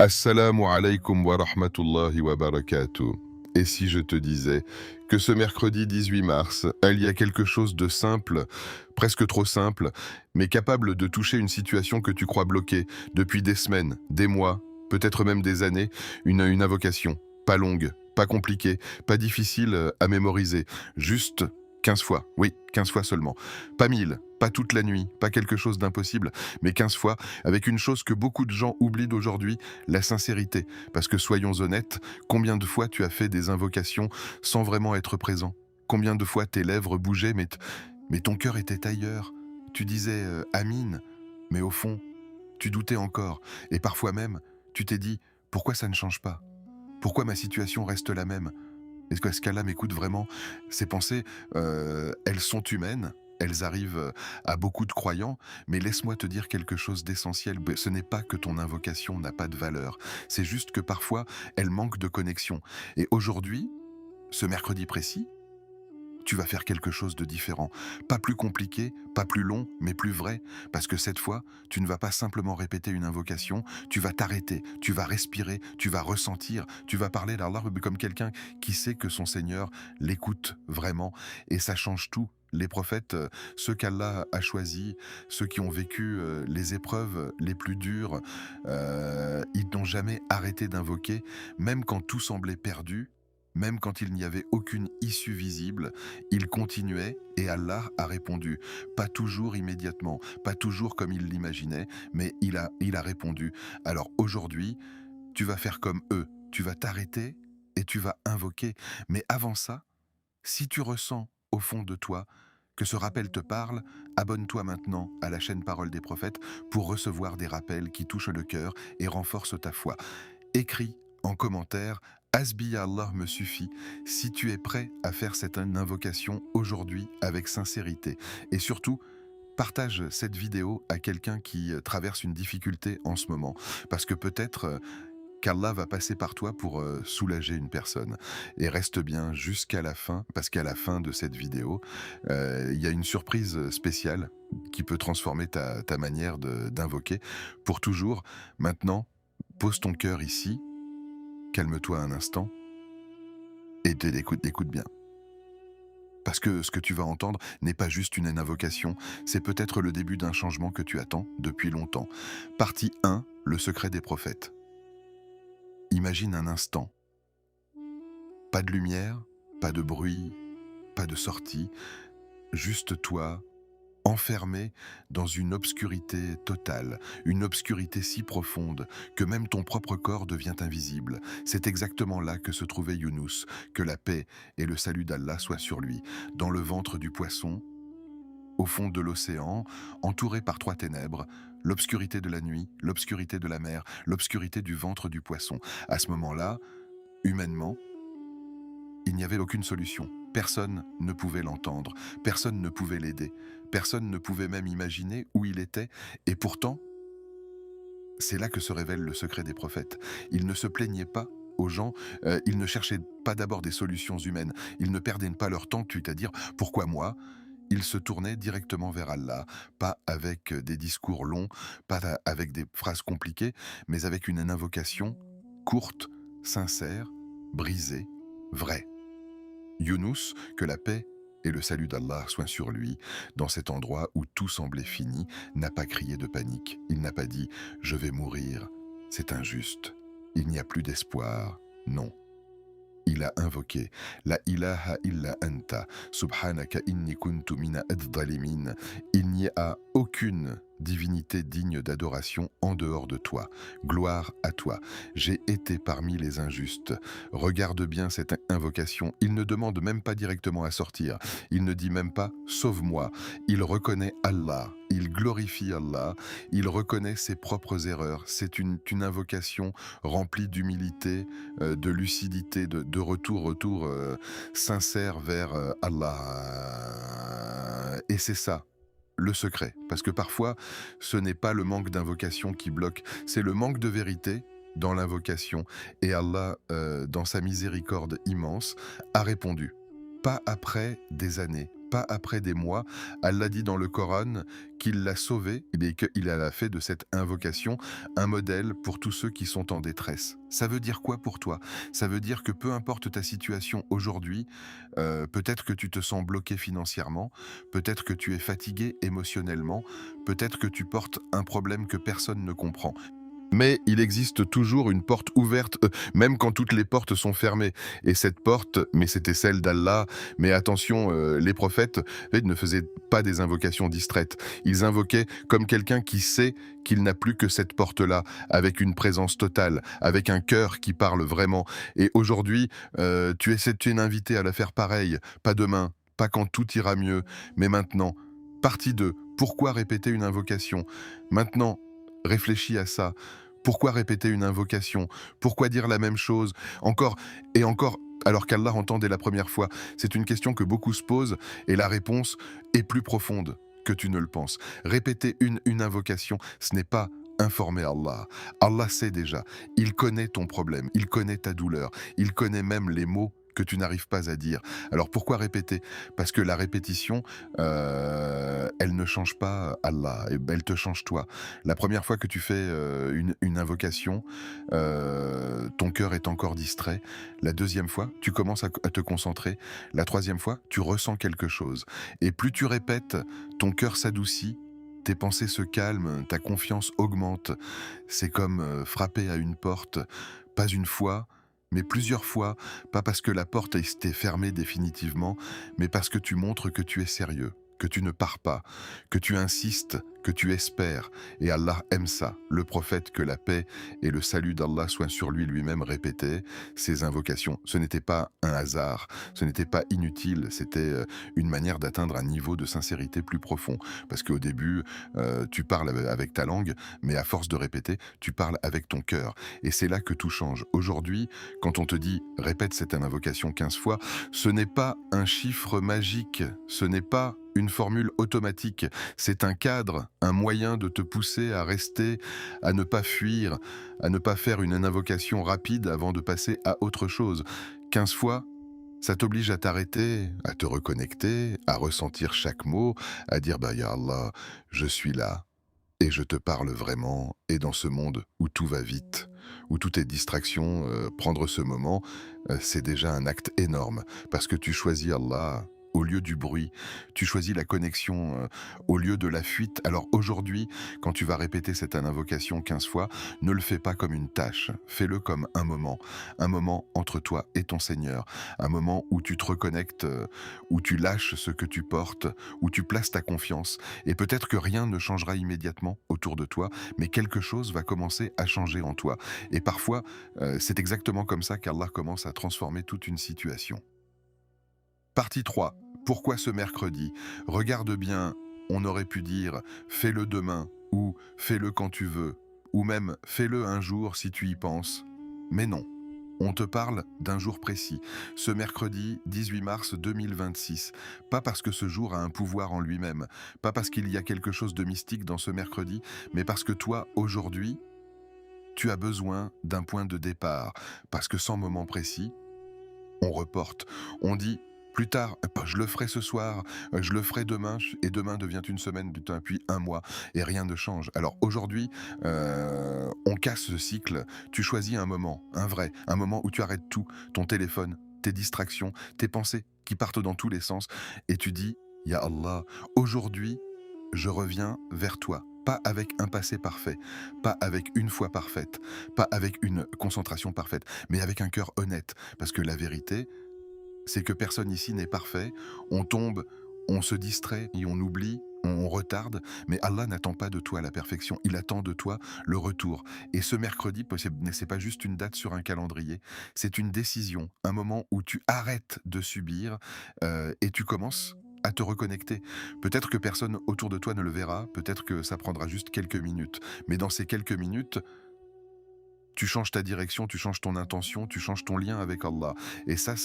Assalamu alaikum wa rahmatullahi wa barakatuh. Et si je te disais que ce mercredi 18 mars, il y a quelque chose de simple, presque trop simple, mais capable de toucher une situation que tu crois bloquée depuis des semaines, des mois, peut-être même des années, une invocation, pas longue, pas compliquée, pas difficile à mémoriser, juste 15 fois, oui, 15 fois seulement. Pas 1000, pas toute la nuit, pas quelque chose d'impossible, mais 15 fois, avec une chose que beaucoup de gens oublient d'aujourd'hui, la sincérité. Parce que soyons honnêtes, combien de fois tu as fait des invocations sans vraiment être présent? Combien de fois tes lèvres bougeaient, mais ton cœur était ailleurs? Tu disais Amine, mais au fond, tu doutais encore. Et parfois même, tu t'es dit, pourquoi ça ne change pas? Pourquoi ma situation reste la même? Est-ce qu'Allah m'écoute vraiment? Ces pensées, elles sont humaines, elles arrivent à beaucoup de croyants, mais laisse-moi te dire quelque chose d'essentiel. Ce n'est pas que ton invocation n'a pas de valeur, c'est juste que parfois, elle manque de connexion. Et aujourd'hui, ce mercredi précis, tu vas faire quelque chose de différent. Pas plus compliqué, pas plus long, mais plus vrai. Parce que cette fois, tu ne vas pas simplement répéter une invocation, tu vas t'arrêter, tu vas respirer, tu vas ressentir, tu vas parler d'Allah comme quelqu'un qui sait que son Seigneur l'écoute vraiment. Et ça change tout. Les prophètes, ceux qu'Allah a choisis, ceux qui ont vécu les épreuves les plus dures, ils n'ont jamais arrêté d'invoquer, même quand tout semblait perdu. Même quand il n'y avait aucune issue visible, il continuait et Allah a répondu. Pas toujours immédiatement, pas toujours comme il l'imaginait, mais il a répondu. Alors aujourd'hui, tu vas faire comme eux, tu vas t'arrêter et tu vas invoquer. Mais avant ça, si tu ressens au fond de toi que ce rappel te parle, abonne-toi maintenant à la chaîne Parole des Prophètes pour recevoir des rappels qui touchent le cœur et renforcent ta foi. Écris en commentaire Hasbi Allah me suffit si tu es prêt à faire cette invocation aujourd'hui avec sincérité. Et surtout, partage cette vidéo à quelqu'un qui traverse une difficulté en ce moment. Parce que peut-être qu'Allah va passer par toi pour soulager une personne. Et reste bien jusqu'à la fin, parce qu'à la fin de cette vidéo, il y a une surprise spéciale qui peut transformer ta manière d'invoquer pour toujours. Maintenant, pose ton cœur ici, calme-toi un instant et écoute bien. Parce que ce que tu vas entendre n'est pas juste une invocation, c'est peut-être le début d'un changement que tu attends depuis longtemps. Partie 1, le secret des prophètes. Imagine un instant. Pas de lumière, pas de bruit, pas de sortie, juste toi, enfermé dans une obscurité totale, une obscurité si profonde que même ton propre corps devient invisible. C'est exactement là que se trouvait Younous, que la paix et le salut d'Allah soient sur lui, dans le ventre du poisson, au fond de l'océan, entouré par 3 ténèbres, l'obscurité de la nuit, l'obscurité de la mer, l'obscurité du ventre du poisson. À ce moment-là, humainement, il n'y avait aucune solution. Personne ne pouvait l'entendre, personne ne pouvait l'aider, personne ne pouvait même imaginer où il était. Et pourtant, c'est là que se révèle le secret des prophètes. Ils ne se plaignaient pas aux gens, ils ne cherchaient pas d'abord des solutions humaines, ils ne perdaient pas leur temps, c'est-à-dire « pourquoi moi ?» Ils se tournaient directement vers Allah, pas avec des discours longs, pas avec des phrases compliquées, mais avec une invocation courte, sincère, brisée, vraie. Younous, que la paix et le salut d'Allah soient sur lui, dans cet endroit où tout semblait fini, n'a pas crié de panique. Il n'a pas dit « je vais mourir, c'est injuste, il n'y a plus d'espoir ». Non. Il a invoqué La ilaha illa anta, subhanaka inni kuntu mina adh-dhalimin. Il n'y a aucune divinité digne d'adoration en dehors de toi. Gloire à toi. J'ai été parmi les injustes. Regarde bien cette invocation. Il ne demande même pas directement à sortir. Il ne dit même pas sauve-moi. Il reconnaît Allah. Il glorifie Allah. Il reconnaît ses propres erreurs. C'est une invocation remplie d'humilité, de lucidité, de retour sincère vers Allah. Et c'est ça, le secret. Parce que parfois, ce n'est pas le manque d'invocation qui bloque, c'est le manque de vérité dans l'invocation. Et Allah, dans sa miséricorde immense, a répondu. Pas après des années, pas après des mois. Allah dit dans le Coran qu'il l'a sauvé et qu'il a fait de cette invocation un modèle pour tous ceux qui sont en détresse. Ça veut dire quoi pour toi? Ça veut dire que peu importe ta situation aujourd'hui, peut-être que tu te sens bloqué financièrement, peut-être que tu es fatigué émotionnellement, peut-être que tu portes un problème que personne ne comprend. Mais il existe toujours une porte ouverte, même quand toutes les portes sont fermées. Et cette porte, mais c'était celle d'Allah. Mais attention, les prophètes ne faisaient pas des invocations distraites. Ils invoquaient comme quelqu'un qui sait qu'il n'a plus que cette porte-là, avec une présence totale, avec un cœur qui parle vraiment. Et aujourd'hui, tu es invité à la faire pareil, pas demain, pas quand tout ira mieux, mais maintenant. Partie 2. Pourquoi répéter une invocation? Maintenant, réfléchis à ça. Pourquoi répéter une invocation? Pourquoi dire la même chose encore et encore alors qu'Allah entend dès la première fois? C'est une question que beaucoup se posent et la réponse est plus profonde que tu ne le penses. Répéter une invocation, ce n'est pas informer Allah. Allah sait déjà. Il connaît ton problème, il connaît ta douleur, il connaît même les mots que tu n'arrives pas à dire. Alors pourquoi répéter? Parce que la répétition, elle ne change pas Allah, elle te change toi. La première fois que tu fais une invocation, ton cœur est encore distrait. La deuxième fois, tu commences à te concentrer. La troisième fois, tu ressens quelque chose. Et plus tu répètes, ton cœur s'adoucit, tes pensées se calment, ta confiance augmente. C'est comme frapper à une porte, pas une fois, mais plusieurs fois, pas parce que la porte était fermée définitivement, mais parce que tu montres que tu es sérieux, que tu ne pars pas, que tu insistes, que tu espères. Et Allah aime ça. Le prophète, que la paix et le salut d'Allah soient sur lui lui-même, répétait ces invocations. Ce n'était pas un hasard, ce n'était pas inutile, c'était une manière d'atteindre un niveau de sincérité plus profond. Parce qu'au début, tu parles avec ta langue, mais à force de répéter, tu parles avec ton cœur. Et c'est là que tout change. Aujourd'hui, quand on te dit répète cette invocation 15 fois, ce n'est pas un chiffre magique, ce n'est pas une formule automatique, c'est un cadre, un moyen de te pousser à rester, à ne pas fuir, à ne pas faire une invocation rapide avant de passer à autre chose. 15 fois, ça t'oblige à t'arrêter, à te reconnecter, à ressentir chaque mot, à dire bah ya Allah, je suis là et je te parle vraiment. Et dans ce monde où tout va vite, où tout est distraction, prendre ce moment, c'est déjà un acte énorme parce que tu choisis Allah au lieu du bruit, tu choisis la connexion au lieu de la fuite. Alors aujourd'hui, quand tu vas répéter cette invocation 15 fois, ne le fais pas comme une tâche, fais-le comme un moment entre toi et ton Seigneur, un moment où tu te reconnectes, où tu lâches ce que tu portes, où tu places ta confiance. Et peut-être que rien ne changera immédiatement autour de toi, mais quelque chose va commencer à changer en toi. Et parfois, c'est exactement comme ça qu'Allah commence à transformer toute une situation. Partie 3. Pourquoi ce mercredi? Regarde bien, on aurait pu dire fais-le demain ou fais-le quand tu veux ou même fais-le un jour si tu y penses. Mais non, on te parle d'un jour précis, ce mercredi 18 mars 2026. Pas parce que ce jour a un pouvoir en lui-même, pas parce qu'il y a quelque chose de mystique dans ce mercredi, mais parce que toi, aujourd'hui, tu as besoin d'un point de départ. Parce que sans moment précis, on reporte. On dit plus tard, je le ferai ce soir, je le ferai demain, et demain devient une semaine, putain, puis un mois, et rien ne change. Alors aujourd'hui, on casse ce cycle. Tu choisis un moment, un vrai, un moment où tu arrêtes tout, ton téléphone, tes distractions, tes pensées qui partent dans tous les sens, et tu dis, Ya Allah, aujourd'hui, je reviens vers toi. Pas avec un passé parfait, pas avec une foi parfaite, pas avec une concentration parfaite, mais avec un cœur honnête. Parce que la vérité, c'est que personne ici n'est parfait. On tombe, on se distrait et on oublie, on retarde, mais Allah n'attend pas de toi la perfection, il attend de toi le retour. Et ce mercredi, c'est pas juste une date sur un calendrier, c'est une décision, un moment où tu arrêtes de subir et tu commences à te reconnecter. Peut-être que personne autour de toi ne le verra, peut-être que ça prendra juste quelques minutes, mais dans ces quelques minutes, tu changes ta direction, tu changes ton intention, tu changes ton lien avec Allah. Et ça,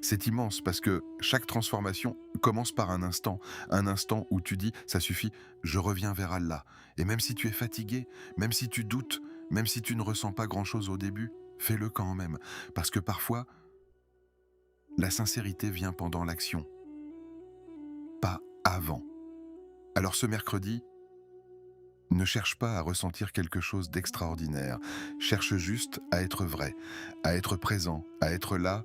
c'est immense parce que chaque transformation commence par un instant où tu dis, ça suffit, je reviens vers Allah. Et même si tu es fatigué, même si tu doutes, même si tu ne ressens pas grand-chose au début, fais-le quand même. Parce que parfois, la sincérité vient pendant l'action. pas avant. Alors ce mercredi, ne cherche pas à ressentir quelque chose d'extraordinaire, cherche juste à être vrai, à être présent, à être là,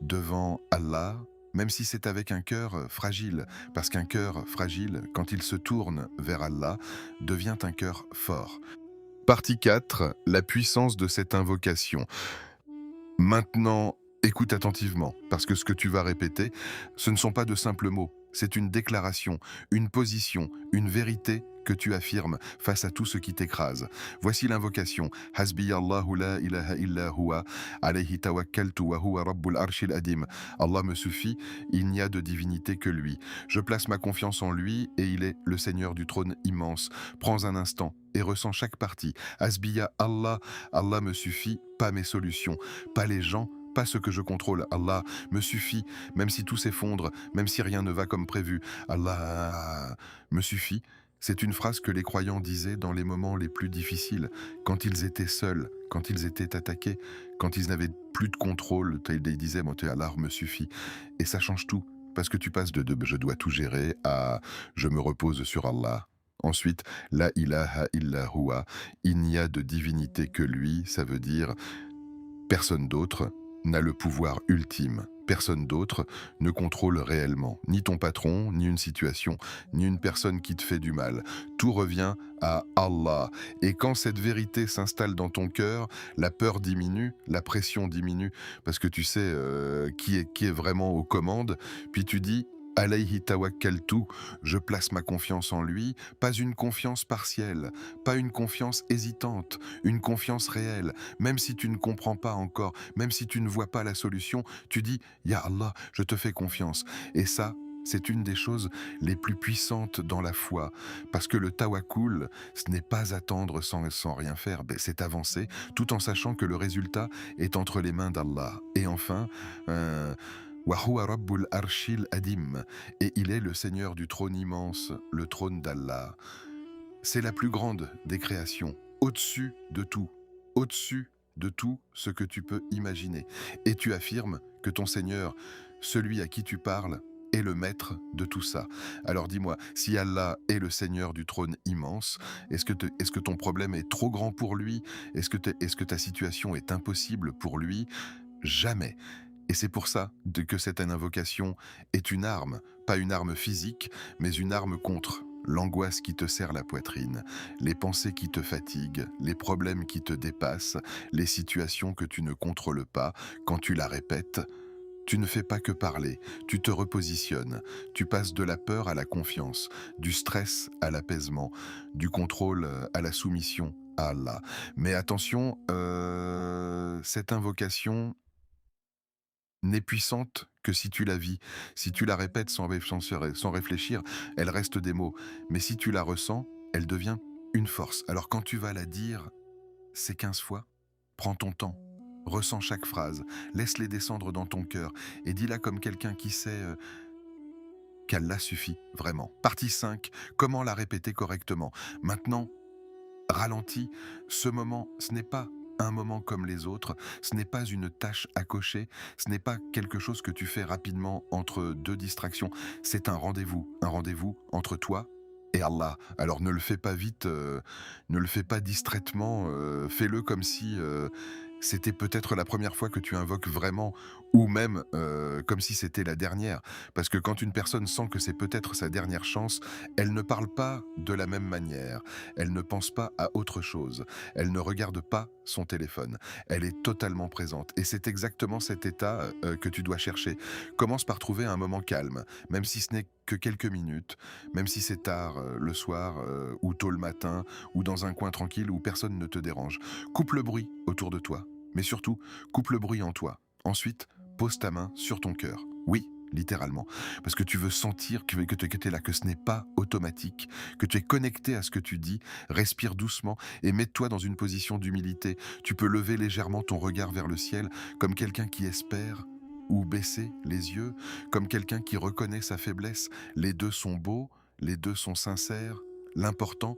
devant Allah, même si c'est avec un cœur fragile, parce qu'un cœur fragile, quand il se tourne vers Allah, devient un cœur fort. Partie 4, la puissance de cette invocation. Maintenant, écoute attentivement, parce que ce que tu vas répéter, ce ne sont pas de simples mots, c'est une déclaration, une position, une vérité que tu affirmes face à tout ce qui t'écrase. Voici l'invocation. Hasbi Allahu la ilaha illa huwa, alayhi tawakkaltu wa huwa rabbul arshil adim. Allah me suffit, il n'y a de divinité que lui. Je place ma confiance en lui et il est le Seigneur du trône immense. Prends un instant et ressens chaque partie. Hasbiya Allah, Allah me suffit, pas mes solutions, pas les gens, pas ce que je contrôle. Allah me suffit, même si tout s'effondre, même si rien ne va comme prévu. Allah me suffit. C'est une phrase que les croyants disaient dans les moments les plus difficiles, quand ils étaient seuls, quand ils étaient attaqués, quand ils n'avaient plus de contrôle. Ils disaient, bon, Allah me suffit. Et ça change tout, parce que tu passes de je dois tout gérer à je me repose sur Allah. Ensuite, la ilaha illa huwa, il n'y a de divinité que lui, ça veut dire personne d'autre n'a le pouvoir ultime. Personne d'autre ne contrôle réellement, ni ton patron, ni une situation, ni une personne qui te fait du mal. Tout revient à Allah. Et quand cette vérité s'installe dans ton cœur, la peur diminue, la pression diminue, parce que tu sais qui est vraiment aux commandes. Puis tu dis, alayhi tawakkaltu, je place ma confiance en lui, pas une confiance partielle, pas une confiance hésitante, une confiance réelle. Même si tu ne comprends pas encore, même si tu ne vois pas la solution, tu dis, Ya Allah, je te fais confiance. Et ça, c'est une des choses les plus puissantes dans la foi, parce que le tawakkul, ce n'est pas attendre sans rien faire, c'est avancer, tout en sachant que le résultat est entre les mains d'Allah. Et enfin, Wahuwa Rabbul Arshil Adim, et il est le Seigneur du trône immense, le trône d'Allah. C'est la plus grande des créations, au-dessus de tout, au-dessus de tout ce que tu peux imaginer. Et tu affirmes que ton Seigneur, celui à qui tu parles, est le maître de tout ça. Alors dis-moi, si Allah est le Seigneur du trône immense, est-ce que ton problème est trop grand pour lui? Est-ce que ta situation est impossible pour lui? Jamais. Et c'est pour ça que cette invocation est une arme, pas une arme physique, mais une arme contre l'angoisse qui te serre la poitrine, les pensées qui te fatiguent, les problèmes qui te dépassent, les situations que tu ne contrôles pas. Quand tu la répètes, tu ne fais pas que parler, tu te repositionnes, tu passes de la peur à la confiance, du stress à l'apaisement, du contrôle à la soumission à Allah. Mais attention, cette invocation n'est puissante que si tu la vis. Si tu la répètes sans réfléchir, elle reste des mots. Mais si tu la ressens, elle devient une force. Alors quand tu vas la dire, ces 15 fois, prends ton temps. Ressens chaque phrase, laisse-les descendre dans ton cœur et dis-la comme quelqu'un qui sait qu'Allah suffit, vraiment. Partie 5, comment la répéter correctement. Maintenant, ralentis, ce moment, ce n'est pas un moment comme les autres, ce n'est pas une tâche à cocher, ce n'est pas quelque chose que tu fais rapidement entre deux distractions, c'est un rendez-vous entre toi et Allah. Alors ne le fais pas vite, ne le fais pas distraitement, fais-le comme si c'était peut-être la première fois que tu invoques vraiment, ou même comme si c'était la dernière. Parce que quand une personne sent que c'est peut-être sa dernière chance, elle ne parle pas de la même manière, elle ne pense pas à autre chose, elle ne regarde pas son téléphone, elle est totalement présente. Et c'est exactement cet état que tu dois chercher. Commence par trouver un moment calme, même si ce n'est que quelques minutes, même si c'est tard le soir ou tôt le matin, ou dans un coin tranquille où personne ne te dérange. Coupe le bruit autour de toi, mais surtout, coupe le bruit en toi. Ensuite, pose ta main sur ton cœur. Oui, littéralement. Parce que tu veux sentir que tu es là, que ce n'est pas automatique, que tu es connecté à ce que tu dis. Respire doucement et mets-toi dans une position d'humilité. Tu peux lever légèrement ton regard vers le ciel, comme quelqu'un qui espère, ou baisser les yeux, comme quelqu'un qui reconnaît sa faiblesse. Les deux sont beaux, les deux sont sincères. L'important,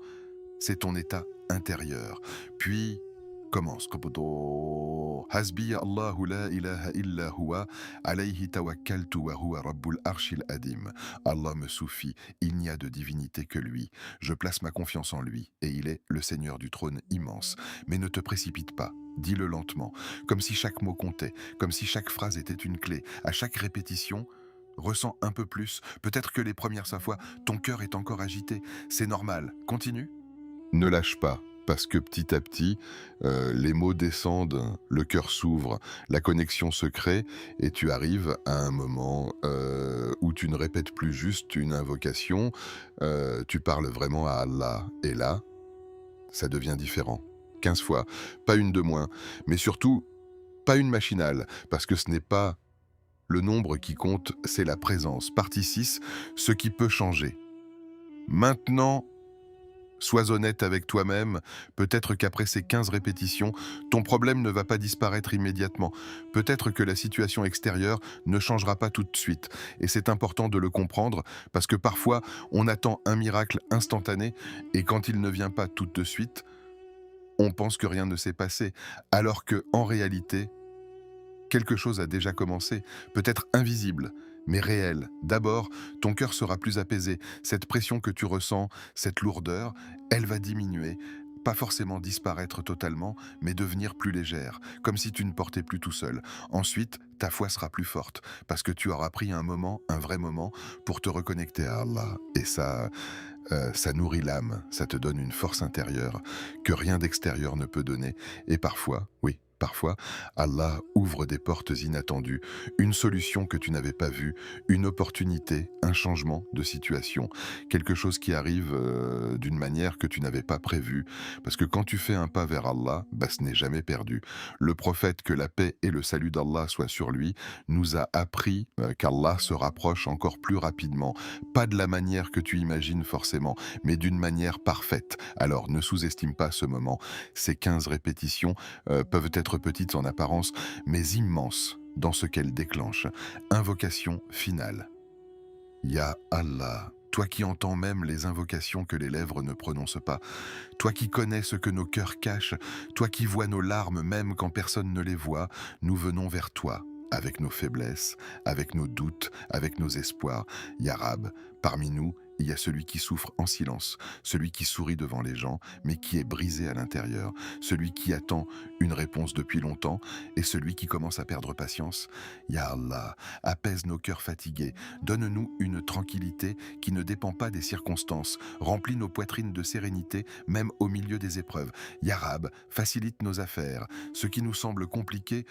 c'est ton état intérieur. Puis, commence. Kopodo. mots. Hasbi Allahu la ilaha illa huwa, alayhi tawakkaltu wa huwa rabbul arshil adim. Allah me suffit, il n'y a de divinité que lui. Je place ma confiance en lui, et il est le Seigneur du trône immense. Mais ne te précipite pas. Dis-le lentement, comme si chaque mot comptait, comme si chaque phrase était une clé. À chaque répétition, ressens un peu plus. Peut-être que les premières fois, ton cœur est encore agité. C'est normal. Continue. Ne lâche pas, parce que petit à petit, les mots descendent, le cœur s'ouvre, la connexion se crée, et tu arrives à un moment où tu ne répètes plus juste une invocation, tu parles vraiment à Allah. Et là, ça devient différent. 15 fois, pas une de moins, mais surtout, pas une machinale, parce que ce n'est pas le nombre qui compte, c'est la présence. Partie 6, ce qui peut changer. Maintenant, sois honnête avec toi-même, peut-être qu'après ces 15 répétitions, ton problème ne va pas disparaître immédiatement. Peut-être que la situation extérieure ne changera pas tout de suite. Et c'est important de le comprendre, parce que parfois, on attend un miracle instantané, et quand il ne vient pas tout de suite, on pense que rien ne s'est passé, alors que, en réalité, quelque chose a déjà commencé, peut-être invisible, mais réel. D'abord, ton cœur sera plus apaisé. Cette pression que tu ressens, cette lourdeur, elle va diminuer. Pas forcément disparaître totalement, mais devenir plus légère, comme si tu ne portais plus tout seul. Ensuite, ta foi sera plus forte, parce que tu auras pris un moment, un vrai moment, pour te reconnecter à Allah. Et ça nourrit l'âme, ça te donne une force intérieure que rien d'extérieur ne peut donner. Et parfois, oui, parfois, Allah ouvre des portes inattendues, une solution que tu n'avais pas vue, une opportunité, un changement de situation, quelque chose qui arrive d'une manière que tu n'avais pas prévue. Parce que quand tu fais un pas vers Allah, ce n'est jamais perdu. Le prophète, que la paix et le salut d'Allah soient sur lui, nous a appris qu'Allah se rapproche encore plus rapidement. Pas de la manière que tu imagines forcément, mais d'une manière parfaite. Alors ne sous-estime pas ce moment. Ces 15 répétitions peuvent être petites en apparence, mais immenses dans ce qu'elles déclenchent. Invocation finale. Ya Allah, toi qui entends même les invocations que les lèvres ne prononcent pas, toi qui connais ce que nos cœurs cachent, toi qui vois nos larmes même quand personne ne les voit, nous venons vers toi, avec nos faiblesses, avec nos doutes, avec nos espoirs. Ya Rab, parmi nous, il y a celui qui souffre en silence, celui qui sourit devant les gens, mais qui est brisé à l'intérieur, celui qui attend une réponse depuis longtemps, et celui qui commence à perdre patience. Ya Allah, apaise nos cœurs fatigués, donne-nous une tranquillité qui ne dépend pas des circonstances, remplis nos poitrines de sérénité, même au milieu des épreuves. Ya Rab, facilite nos affaires, ce qui nous semble compliqué,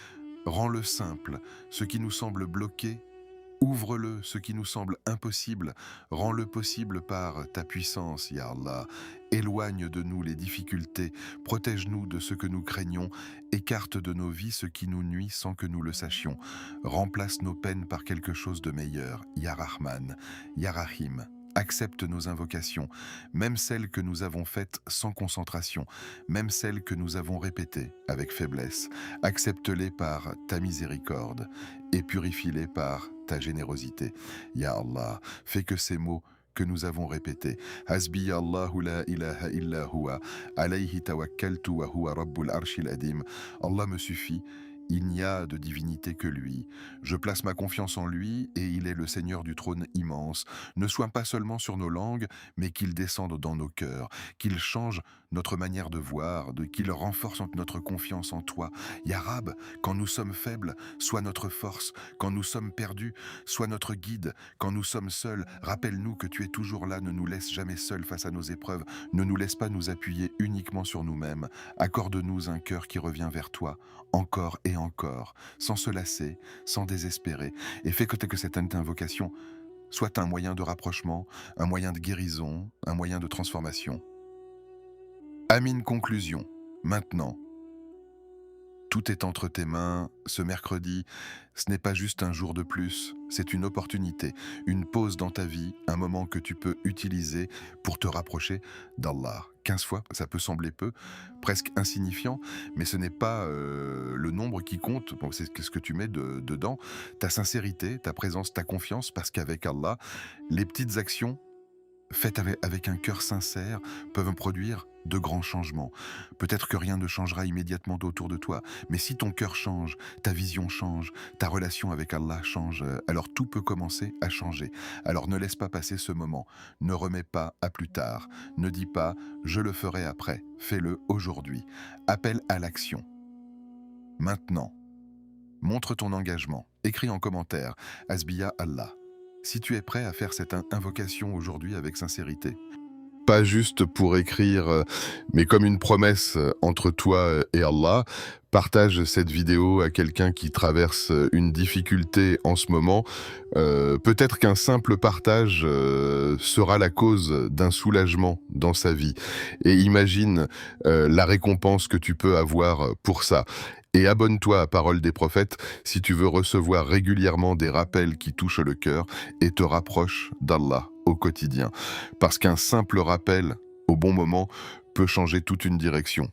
rends-le simple, ce qui nous semble bloqué, ouvre-le, ce qui nous semble impossible, rends-le possible par ta puissance, Ya Allah. Éloigne de nous les difficultés, protège-nous de ce que nous craignons, écarte de nos vies ce qui nous nuit sans que nous le sachions. Remplace nos peines par quelque chose de meilleur, Ya Rahman, Ya Rahim. Accepte nos invocations, même celles que nous avons faites sans concentration, même celles que nous avons répétées avec faiblesse. Accepte-les par ta miséricorde et purifie-les par ta générosité. Ya Allah, fais que ces mots que nous avons répétés, Hasbi Allahu la ilaha illa huwa, alayhi tawakkaltu wa huwa rabbul arshil adim, Allah me suffit. Il n'y a de divinité que lui. Je place ma confiance en lui et il est le Seigneur du trône immense. Ne sois pas seulement sur nos langues, mais qu'il descende dans nos cœurs, qu'il change notre manière de voir, qu'il renforce notre confiance en toi. Ya Rab, quand nous sommes faibles, sois notre force. Quand nous sommes perdus, sois notre guide. Quand nous sommes seuls, rappelle-nous que tu es toujours là, ne nous laisse jamais seuls face à nos épreuves. Ne nous laisse pas nous appuyer uniquement sur nous-mêmes. Accorde-nous un cœur qui revient vers toi, encore et encore, sans se lasser, sans désespérer, et fais que cette invocation soit un moyen de rapprochement, un moyen de guérison, un moyen de transformation. Amine, conclusion. Maintenant, tout est entre tes mains. Ce mercredi, ce n'est pas juste un jour de plus, c'est une opportunité, une pause dans ta vie, un moment que tu peux utiliser pour te rapprocher d'Allah. 15 fois, ça peut sembler peu, presque insignifiant, mais ce n'est pas le nombre qui compte, bon, c'est ce que tu mets dedans, ta sincérité, ta présence, ta confiance, parce qu'avec Allah, les petites actions faites avec un cœur sincère, peuvent produire de grands changements. Peut-être que rien ne changera immédiatement autour de toi, mais si ton cœur change, ta vision change, ta relation avec Allah change, alors tout peut commencer à changer. Alors ne laisse pas passer ce moment, ne remets pas à plus tard, ne dis pas je le ferai après, fais-le aujourd'hui. Appelle à l'action, maintenant. Montre ton engagement, écris en commentaire, Hasbiya Allah. Si tu es prêt à faire cette invocation aujourd'hui avec sincérité. Pas juste pour écrire, mais comme une promesse entre toi et Allah. Partage cette vidéo à quelqu'un qui traverse une difficulté en ce moment. Peut-être qu'un simple partage sera la cause d'un soulagement dans sa vie. Et imagine la récompense que tu peux avoir pour ça. Et abonne-toi à Parole des prophètes si tu veux recevoir régulièrement des rappels qui touchent le cœur et te rapprochent d'Allah au quotidien. Parce qu'un simple rappel au bon moment peut changer toute une direction.